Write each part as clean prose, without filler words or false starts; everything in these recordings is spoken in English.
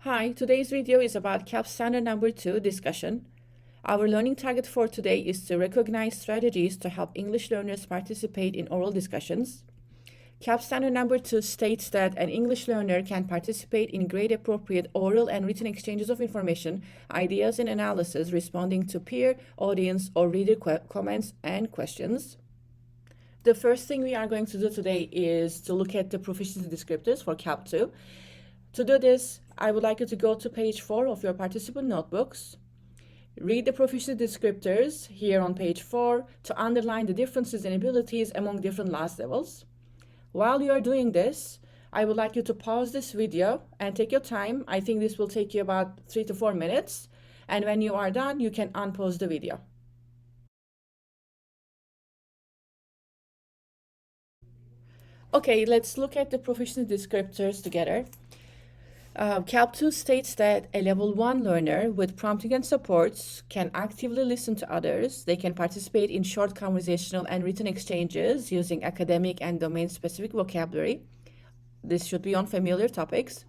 Hi, today's video is about CELP Standard Number 2 discussion. Our learning target for today is to recognize strategies to help English learners participate in oral discussions. CELP Standard Number 2 states that an English learner can participate in grade-appropriate oral and written exchanges of information, ideas, and analysis responding to peer, audience, or reader comments and questions. The first thing we are going to do today is to look at the proficiency descriptors for CELP 2. To do this, I would like you to go to page 4 of your participant notebooks. Read the proficiency descriptors here on page 4 to underline the differences in abilities among different LAS levels. While you are doing this, I would like you to pause this video and take your time. I think this will take you about 3 to 4 minutes. And when you are done, you can unpause the video. Okay, let's look at the proficiency descriptors together. CELP 2 states that a level 1 learner with prompting and supports can actively listen to others. They can participate in short conversational and written exchanges using academic and domain-specific vocabulary. This should be on familiar topics.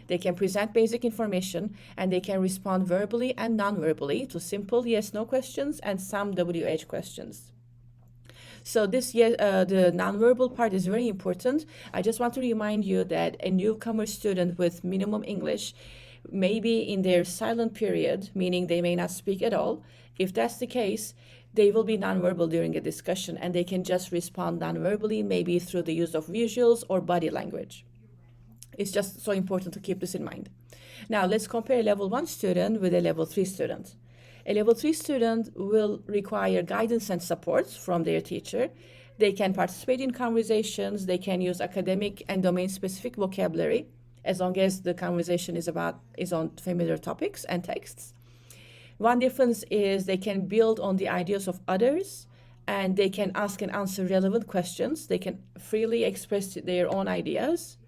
They can present basic information, and they can respond verbally and non-verbally to simple yes-no questions and some WH questions. So the nonverbal part is very important. I just want to remind you that a newcomer student with minimum English may be in their silent period, meaning they may not speak at all. If that's the case, they will be nonverbal during a discussion, and they can just respond nonverbally, maybe through the use of visuals or body language. It's just so important to keep this in mind. Now, let's compare a level 1 student with a level 3 student. A level 3 student will require guidance and support from their teacher. They can participate in conversations. They can use academic and domain-specific vocabulary, as long as the conversation is on familiar topics and texts. One difference is they can build on the ideas of others, and they can ask and answer relevant questions. They can freely express their own ideas,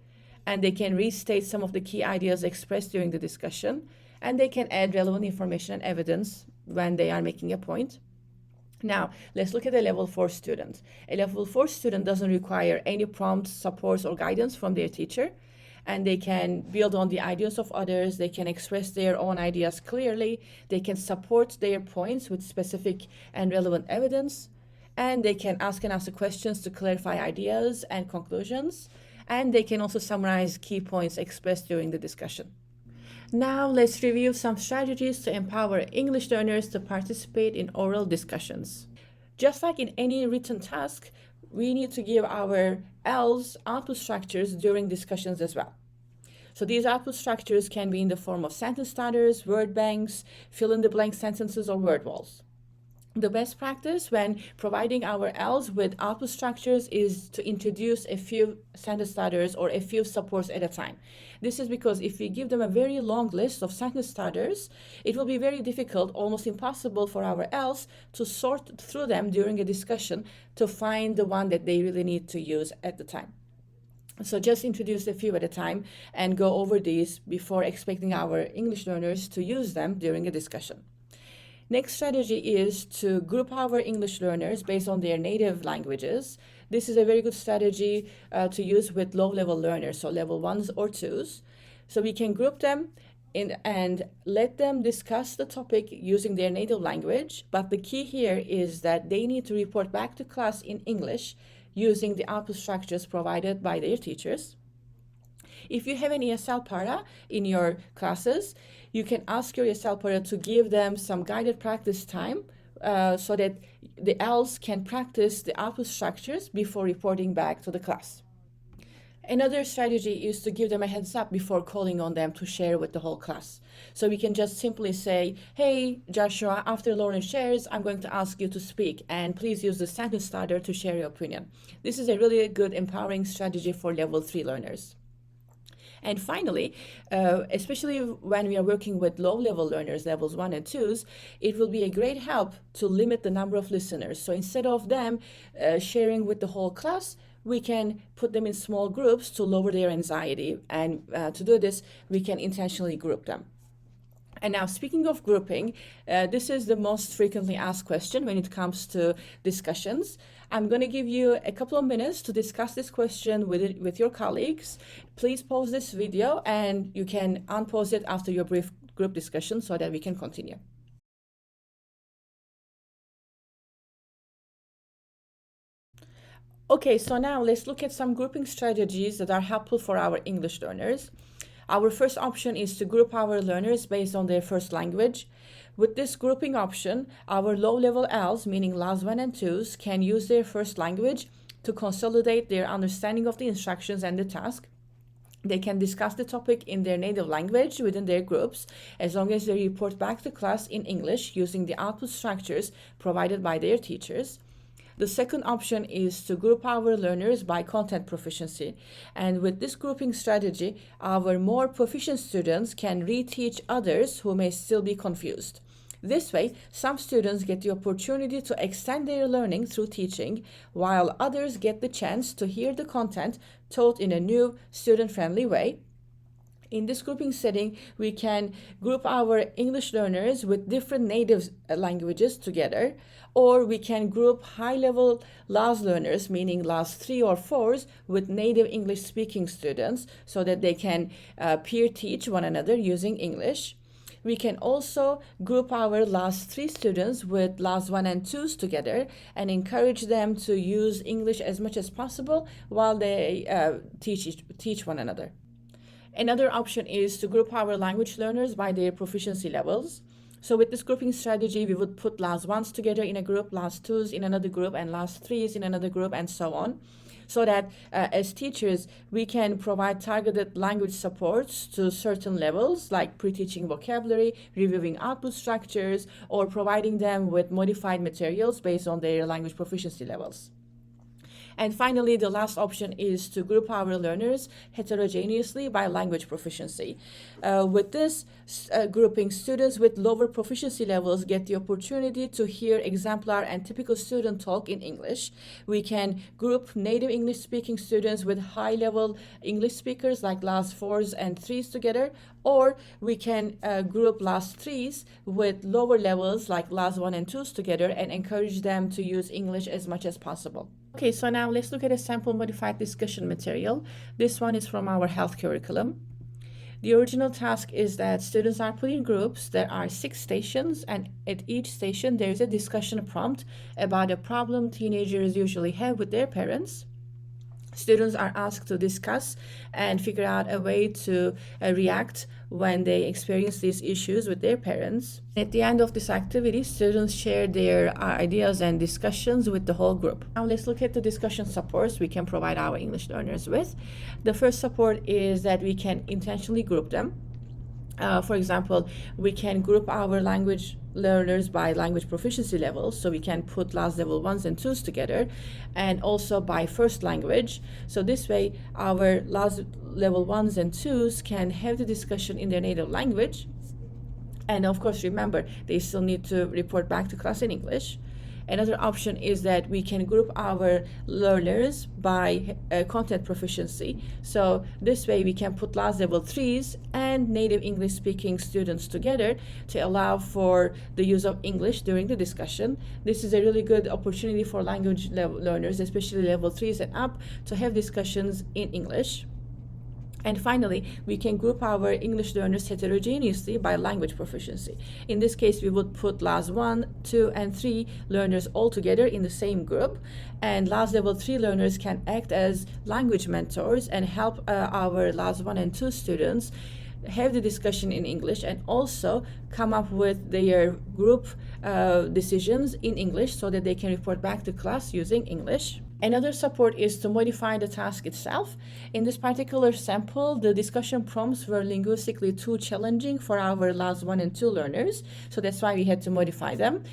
and they can restate some of the key ideas expressed during the discussion, and they can add relevant information and evidence when they are making a point. Now, let's look at a level 4 student. A level 4 student doesn't require any prompts, supports, or guidance from their teacher, and they can build on the ideas of others. They can express their own ideas clearly. They can support their points with specific and relevant evidence, and they can ask and answer questions to clarify ideas and conclusions, and they can also summarize key points expressed during the discussion. Now, let's review some strategies to empower English learners to participate in oral discussions. Just like in any written task, we need to give our L's output structures during discussions as well. So these output structures can be in the form of sentence starters, word banks, fill-in-the-blank sentences, or word walls. The best practice when providing our L's with output structures is to introduce a few sentence starters or a few supports at a time. This is because if we give them a very long list of sentence starters, it will be very difficult, almost impossible for our L's to sort through them during a discussion to find the one that they really need to use at the time. So just introduce a few at a time and go over these before expecting our English learners to use them during a discussion. Next strategy is to group our English learners based on their native languages. This is a very good strategy to use with low-level learners, so level 1s or 2s. So we can group them and let them discuss the topic using their native language. But the key here is that they need to report back to class in English using the output structures provided by their teachers. If you have an ESL para in your classes, you can ask your ESL para to give them some guided practice time so that the L's can practice the output structures before reporting back to the class. Another strategy is to give them a heads up before calling on them to share with the whole class. So we can just simply say, hey, Joshua, after Lauren shares, I'm going to ask you to speak, and please use the sentence starter to share your opinion. This is a really good empowering strategy for level 3 learners. And finally, especially when we are working with low-level learners, levels 1 and 2s, it will be a great help to limit the number of listeners. So instead of them sharing with the whole class, we can put them in small groups to lower their anxiety. And to do this, we can intentionally group them. And now, speaking of grouping, this is the most frequently asked question when it comes to discussions. I'm going to give you a couple of minutes to discuss this question with your colleagues. Please pause this video and you can unpause it after your brief group discussion so that we can continue. Okay, so now let's look at some grouping strategies that are helpful for our English learners. Our first option is to group our learners based on their first language. With this grouping option, our low-level Ls, meaning LAS 1 and 2s, can use their first language to consolidate their understanding of the instructions and the task. They can discuss the topic in their native language within their groups, as long as they report back to class in English using the output structures provided by their teachers. The second option is to group our learners by content proficiency. And with this grouping strategy, our more proficient students can reteach others who may still be confused. This way, some students get the opportunity to extend their learning through teaching, while others get the chance to hear the content taught in a new, student-friendly way. In this grouping setting, we can group our English learners with different native languages together, or we can group high-level LAS learners, meaning LAS 3 or 4s, with native English-speaking students so that they can peer teach one another using English. We can also group our LAS 3 students with LAS 1 and 2s together and encourage them to use English as much as possible while they teach one another. Another option is to group our language learners by their proficiency levels. So with this grouping strategy, we would put LAS 1s together in a group, LAS 2s in another group, and LAS 3s in another group, and so on. So that as teachers, we can provide targeted language supports to certain levels, like pre-teaching vocabulary, reviewing output structures, or providing them with modified materials based on their language proficiency levels. And finally, the last option is to group our learners heterogeneously by language proficiency. With this grouping, students with lower proficiency levels get the opportunity to hear exemplar and typical student talk in English. We can group native English-speaking students with high-level English speakers like LAS 4s and 3s together, or we can group LAS 3s with lower levels like LAS 1 and 2s together and encourage them to use English as much as possible. Okay, so now let's look at a sample modified discussion material. This one is from our health curriculum. The original task is that students are put in groups. There are 6 stations, and at each station there is a discussion prompt about a problem teenagers usually have with their parents. Students are asked to discuss and figure out a way to react when they experience these issues with their parents. At the end of this activity, students share their ideas and discussions with the whole group. Now let's look at the discussion supports we can provide our English learners with. The first support is that we can intentionally group them. For example, we can group our language learners by language proficiency levels, so we can put LAS level 1s and 2s together, and also by first language. So this way, our LAS level 1s and 2s can have the discussion in their native language. And of course, remember, they still need to report back to class in English. Another option is that we can group our learners by content proficiency. So this way we can put LAS level 3s and native English speaking students together to allow for the use of English during the discussion. This is a really good opportunity for language learners, especially level 3s and up, to have discussions in English. And finally, we can group our English learners heterogeneously by language proficiency. In this case, we would put LAS 1, 2, and 3 learners all together in the same group. And LAS level 3 learners can act as language mentors and help our LAS 1 and 2 students have the discussion in English and also come up with their group decisions in English so that they can report back to class using English. Another support is to modify the task itself. In this particular sample, the discussion prompts were linguistically too challenging for our LAS 1 and 2 learners, so that's why we had to modify them.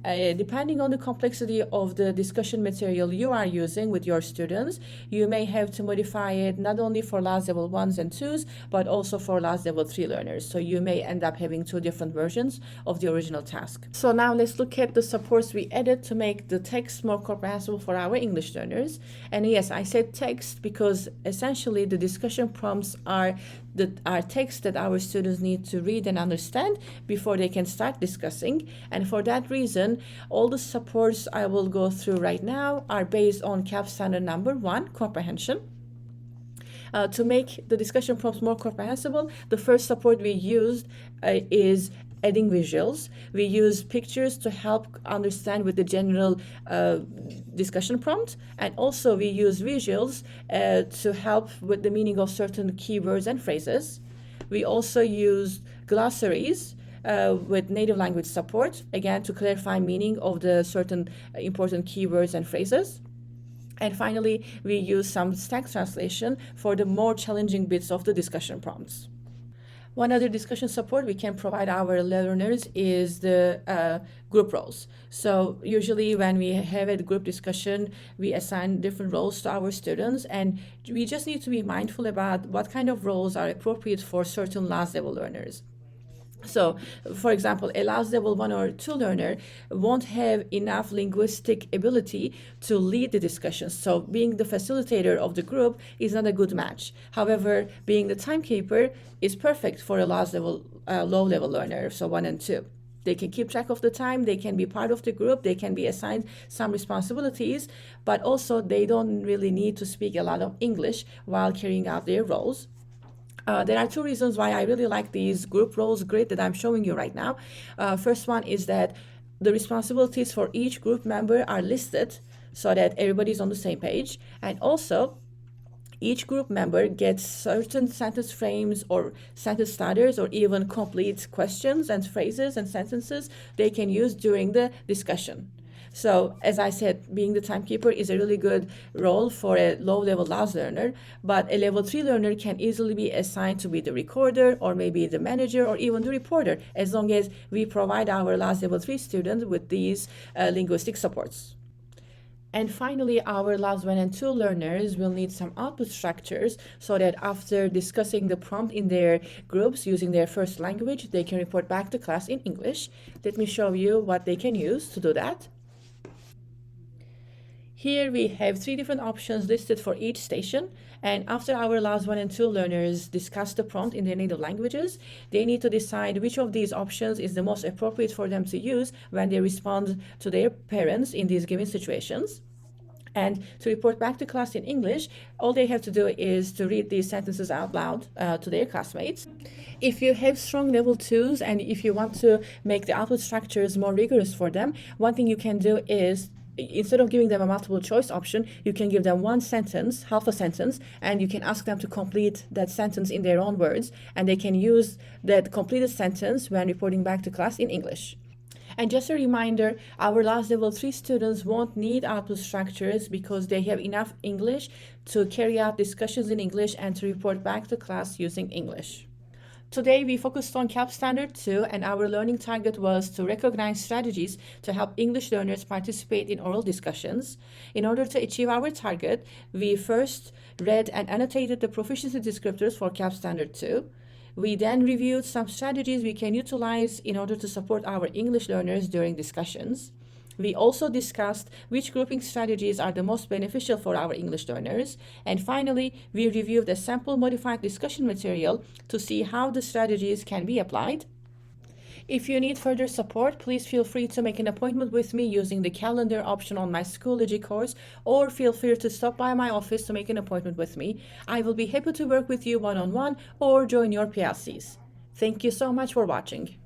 Depending on the complexity of the discussion material you are using with your students, you may have to modify it not only for LAS level 1s and 2s, but also for LAS level 3 learners. So you may end up having 2 different versions of the original task. So now let's look at the supports we added to make the text more comprehensible for our English learners. And yes, I said text because essentially the discussion prompts are text that our students need to read and understand before they can start discussing. And for that reason, all the supports I will go through right now are based on CELP standard number 1, comprehension. To make the discussion prompts more comprehensible, the first support we used is adding visuals. We use pictures to help understand with the general discussion prompt, and also we use visuals to help with the meaning of certain keywords and phrases. We also use glossaries with native language support, again to clarify meaning of the certain important keywords and phrases. And finally, we use some text translation for the more challenging bits of the discussion prompts. One other discussion support we can provide our learners is the group roles. So usually when we have a group discussion, we assign different roles to our students, and we just need to be mindful about what kind of roles are appropriate for certain last level learners. So, for example, a last level 1 or 2 learner won't have enough linguistic ability to lead the discussion. So, being the facilitator of the group is not a good match. However, being the timekeeper is perfect for a last level, low level learner, so 1 and 2. They can keep track of the time, they can be part of the group, they can be assigned some responsibilities, but also they don't really need to speak a lot of English while carrying out their roles. There are 2 reasons why I really like these group roles grid that I'm showing you right now. First one is that the responsibilities for each group member are listed so that everybody's on the same page. And also, each group member gets certain sentence frames or sentence starters or even complete questions and phrases and sentences they can use during the discussion. So, as I said, being the timekeeper is a really good role for a low-level last learner, but a level 3 learner can easily be assigned to be the recorder or maybe the manager or even the reporter, as long as we provide our last level 3 students with these linguistic supports. And finally, our last 1 and 2 learners will need some output structures so that after discussing the prompt in their groups using their first language, they can report back to class in English. Let me show you what they can use to do that. Here we have 3 different options listed for each station, and after our last 1 and 2 learners discuss the prompt in their native languages, they need to decide which of these options is the most appropriate for them to use when they respond to their parents in these given situations. And to report back to class in English, all they have to do is to read these sentences out loud to their classmates. If you have strong level 2s and if you want to make the output structures more rigorous for them, one thing you can do is instead of giving them a multiple choice option, you can give them one sentence, half a sentence, and you can ask them to complete that sentence in their own words, and they can use that completed sentence when reporting back to class in English. And just a reminder, our last level 3 students won't need output structures because they have enough English to carry out discussions in English and to report back to class using English. Today, we focused on CELP Standard 2, and our learning target was to recognize strategies to help English learners participate in oral discussions. In order to achieve our target, we first read and annotated the proficiency descriptors for CELP Standard 2. We then reviewed some strategies we can utilize in order to support our English learners during discussions. We also discussed which grouping strategies are the most beneficial for our English learners. And finally, we reviewed a sample modified discussion material to see how the strategies can be applied. If you need further support, please feel free to make an appointment with me using the calendar option on my Schoology course, or feel free to stop by my office to make an appointment with me. I will be happy to work with you one-on-one or join your PLCs. Thank you so much for watching.